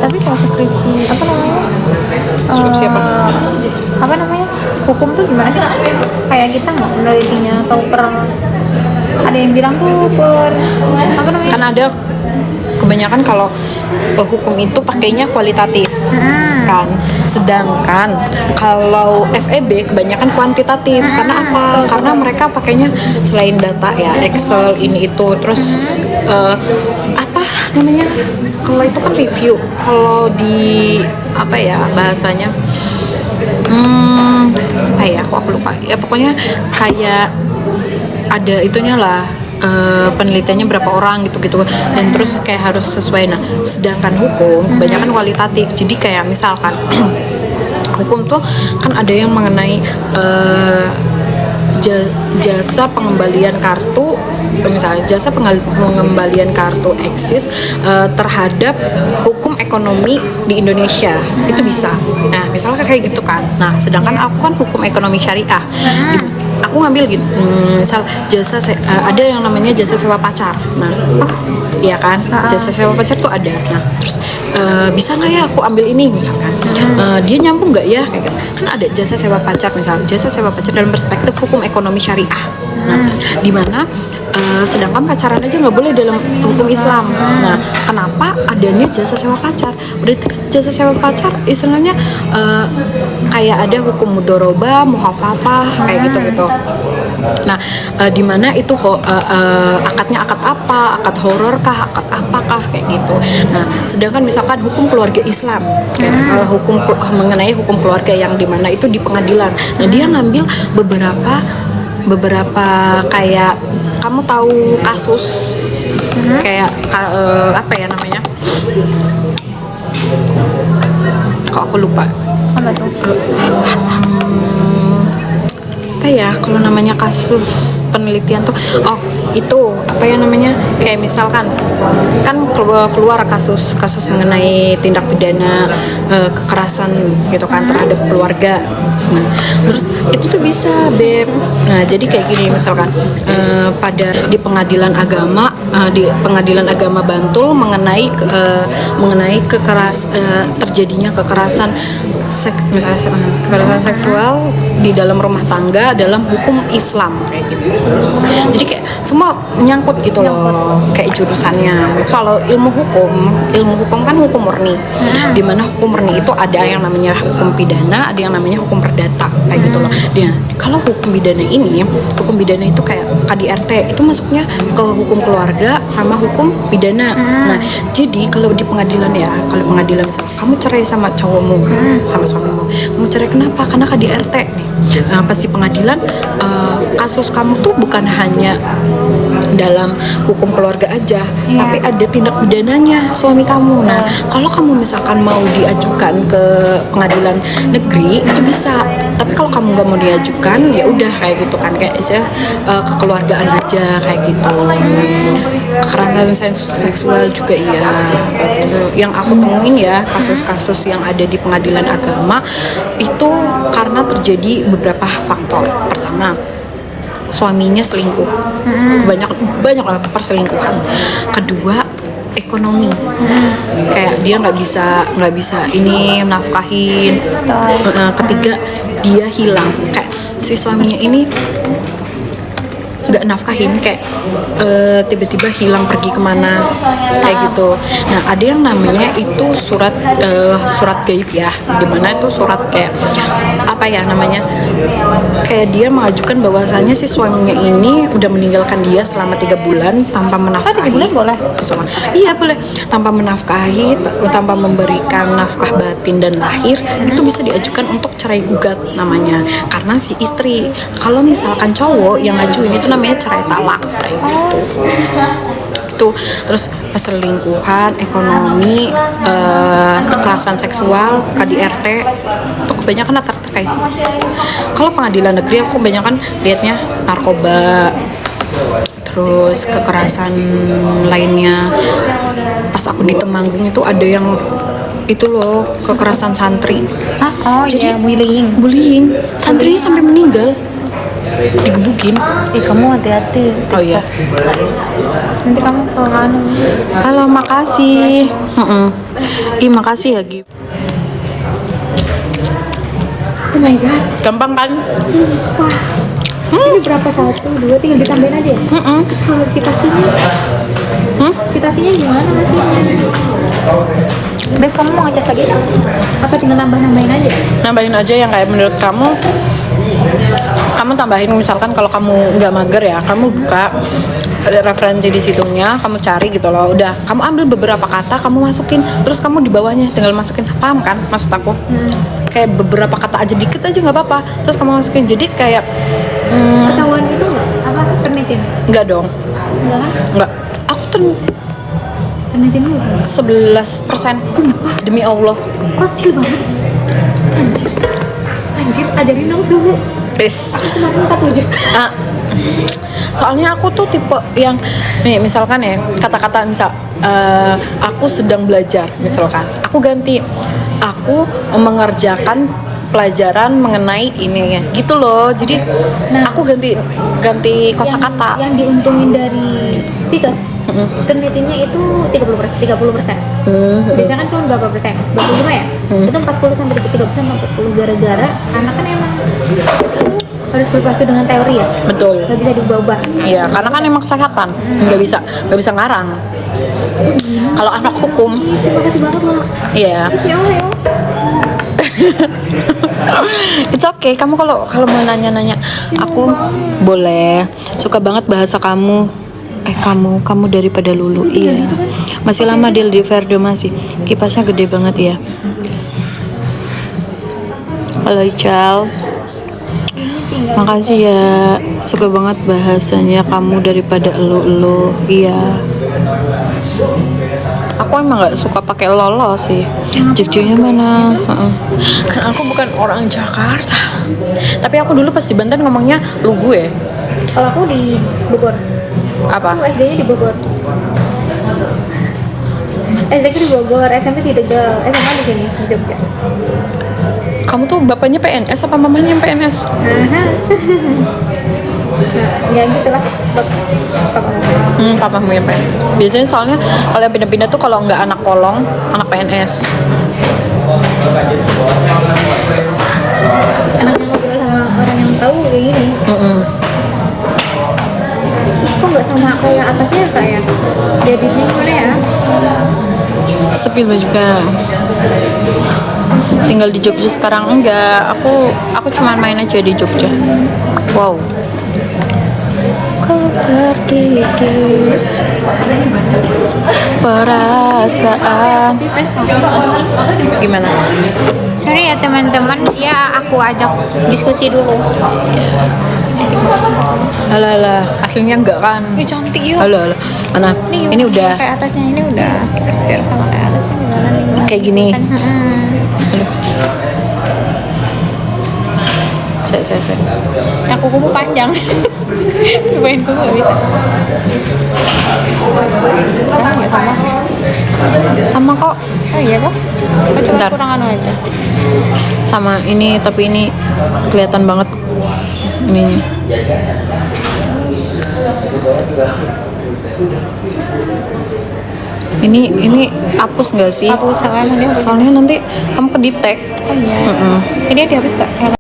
Tapi kalau skripsi apa namanya? Skripsi apa? Apa namanya? Hukum tuh gimana sih Kak? Kayak kita nggak menelitinya atau per ada yang bilang tuh per apa namanya? Kan ada kebanyakan kalau hukum itu pakainya kualitatif kan, sedangkan kalau FEB kebanyakan kuantitatif. Karena apa? Karena mereka pakainya selain data ya Excel ini itu, terus apa namanya, kalau itu kan review, kalau di apa ya bahasanya, apa ya, aku lupa ya, pokoknya kayak ada itunya lah, penelitiannya berapa orang gitu-gitu, dan terus kayak harus sesuai. Nah sedangkan hukum kebanyakan kualitatif, jadi kayak misalkan hukum tuh kan ada yang mengenai jasa pengembalian kartu, misalnya jasa pengembalian kartu eksis terhadap hukum ekonomi di Indonesia, itu bisa. Nah misalnya kayak gitu kan. Nah sedangkan aku kan hukum ekonomi syariah, aku ngambil gitu, misal jasa ada yang namanya jasa sewa pacar. Nah iya kan, jasa sewa pacar tuh ada. Nah terus bisa nggak ya aku ambil ini misalkan, dia nyambung nggak ya kayak gitu. Kan ada jasa sewa pacar, misal jasa sewa pacar dalam perspektif hukum ekonomi syariah. Nah di mana sedangkan pacaran aja nggak boleh dalam hukum Islam. Nah kenapa adanya jasa sewa pacar? Berarti kan jasa sewa pacar istilahnya kayak ada hukum mudoroba, muhafafah kayak gitu. Nah di mana itu akadnya akad apa, akad horor kah, akad apakah kayak gitu. Nah sedangkan misalkan hukum keluarga Islam, hukum mengenai hukum keluarga yang dimana itu di pengadilan. Nah dia ngambil beberapa kayak, kamu tahu kasus kayak apa ya namanya, kok aku lupa Apa tuh? apa ya kalau namanya kasus penelitian tuh, oh itu apa ya namanya, kayak misalkan kan keluar kasus mengenai tindak pidana kekerasan gitu kan terhadap keluarga. Nah, terus itu tuh bisa Beb. Nah jadi kayak gini misalkan pada di pengadilan agama Bantul mengenai terjadinya kekerasan misalnya kekerasan seksual di dalam rumah tangga dalam hukum Islam kayak gitu. Jadi kayak semua menyangkut gitu loh, kayak jurusannya. Kalau ilmu hukum kan hukum murni, dimana hukum murni itu ada yang namanya hukum pidana, ada yang namanya hukum perdata kayak gitu loh. Dia kalau hukum pidana itu kayak KDRT itu masuknya ke hukum keluarga sama hukum pidana. Nah jadi kalau di pengadilan misalnya kamu cerai sama cowokmu, sama suamimu, kamu cerai kenapa? Karena KDRT nih. Nah pas di pengadilan kasus kamu tuh bukan hanya dalam hukum keluarga aja, tapi ada tindak pidananya suami kamu. Nah kalau kamu misalkan mau diajukan ke pengadilan negeri itu bisa, tapi kalau kamu nggak mau diajukan ya udah kayak gitu kan, kayak kekeluargaan aja kayak gitu. Kekerasan seksual juga iya, yang aku temuin ya kasus-kasus yang ada di pengadilan agama itu karena terjadi beberapa faktor. Pertama, suaminya selingkuh, banyak perselingkuhan. Kedua, ekonomi, kayak dia nggak bisa ini nafkahin. Ketiga, dia hilang, kayak si suaminya ini nggak nafkahin, kayak tiba-tiba hilang pergi kemana kayak gitu. Nah ada yang namanya itu surat gaib ya, dimana itu surat kayak apa ya namanya, kayak dia mengajukan bahwasannya si suaminya ini udah meninggalkan dia selama 3 bulan tanpa menafkahi. 3 bulan boleh? Iya boleh, tanpa menafkahi, tanpa memberikan nafkah batin dan lahir, itu bisa diajukan untuk cerai gugat namanya. Karena si istri, kalau misalkan cowok yang ngajuin itu namanya cerai talak kayak gitu. Itu terus perselingkuhan, ekonomi, kekerasan seksual, KDRT itu kebanyakan rata-rata kayak gitu. Kalau pengadilan negeri aku kebanyakan lihatnya narkoba, terus kekerasan lainnya. Pas aku di Temanggung itu ada yang itu loh, kekerasan santri. Jadi bullying. Santrinya sampai meninggal. Digebukin. Kamu hati-hati. Oh iya. Nanti kamu ke anu. Halo, makasih. Ih, makasih ya, Gib. Oh my god. Gampang kan? Sumpah. Ini berapa? 1, 2, tinggal ditambahin aja ya? Terus kalau citasinya? Citasinya gimana masihnya? Beb, kamu mau ngecas lagi kan? Apa tinggal nambah-nambahin aja? Nambahin aja yang kayak menurut kamu. Kamu tambahin, misalkan kalau kamu nggak mager ya, kamu buka ada referensi di situnya, kamu cari gitu loh. Udah, kamu ambil beberapa kata, kamu masukin, terus kamu di bawahnya tinggal masukin. Paham kan maksud aku? Kayak beberapa kata aja, dikit aja nggak apa-apa. Terus kamu masukin, jadi kayak Ketahuan gitu nggak? Apa? Ternitin? nggak dong, Enggak kan? nggak. Aku Ternitin dulu. 11%. Demi Allah. Kecil banget. Anjir. Anjir, ajarin dong suhu. Please. Kemarin 47. Soalnya aku tuh tipe yang nih, misalkan ya kata-kata misal aku sedang belajar, misalkan aku ganti aku mengerjakan pelajaran mengenai ini ya gitu loh. Jadi aku ganti kosakata. Yang diuntungin dari Pickers ternitinnya itu 30%. Biasanya kan cuma berapa persen? 25 ya? Itu 40 sampai 30% 40 gara-gara karena kan emang harus berpacu dengan teori ya. Betul. Nggak bisa diubah-ubah. Iya, karena kan emang kesehatan, nggak bisa ngarang. Kalau anak hukum, Terima kasih banget loh. iya. Ya Allah, ya Allah. It's okay. Kamu kalau mau nanya-nanya, aku boleh. Suka banget bahasa kamu. Kamu daripada Lulu. Iya. Masih lama deal di Verdo masih. Kipasnya gede banget ya. Halo Ical. Makasih ya. Suka banget bahasanya kamu daripada elu. Iya. Aku emang nggak suka pakai lolo sih. Jogjonya mana? Kan aku bukan orang Jakarta. Tapi aku dulu pas di Banten ngomongnya lu gue. Kalau aku di Bogor. Apa? Aku SD-nya di Bogor. SD ku di Bogor, SMP di Tegal, SMA di sini di Jogja. Kamu tuh bapaknya PNS apa mamanya yang PNS? Ya gitu lah. Papa yang PNS. Biasanya soalnya kalau yang pindah-pindah tuh kalau nggak anak kolong, anak PNS. Enaknya ngobrol sama orang yang tahu kayak gini. Kok nggak sama kayak atasnya kayak Dedisnya gimana ya? Sepi lah juga. Tinggal di Jogja sekarang enggak. Aku cuma main aja di Jogja. Wow. Kau terkikis perasaan. Gimana? Sorry ya teman-teman, ya aku ajak diskusi dulu. Alah, aslinya enggak kan? Ih cantik yuk. Alah. Mana? Ini udah Kayak atasnya ini udah. Biar sama kayak atasnya gimana nih? kayak gini. Saya. Aku kuku panjang. Cobain kuku nggak bisa. Nggak sama. Sama kok. Oh iya kok. Cuma Bentar. kurang anu aja. Sama ini, tapi ini kelihatan banget ininya. Ini hapus nggak sih? Aku usahakan dia. Soalnya nanti kamu kedetek. Oh iya. Ini dihapus nggak?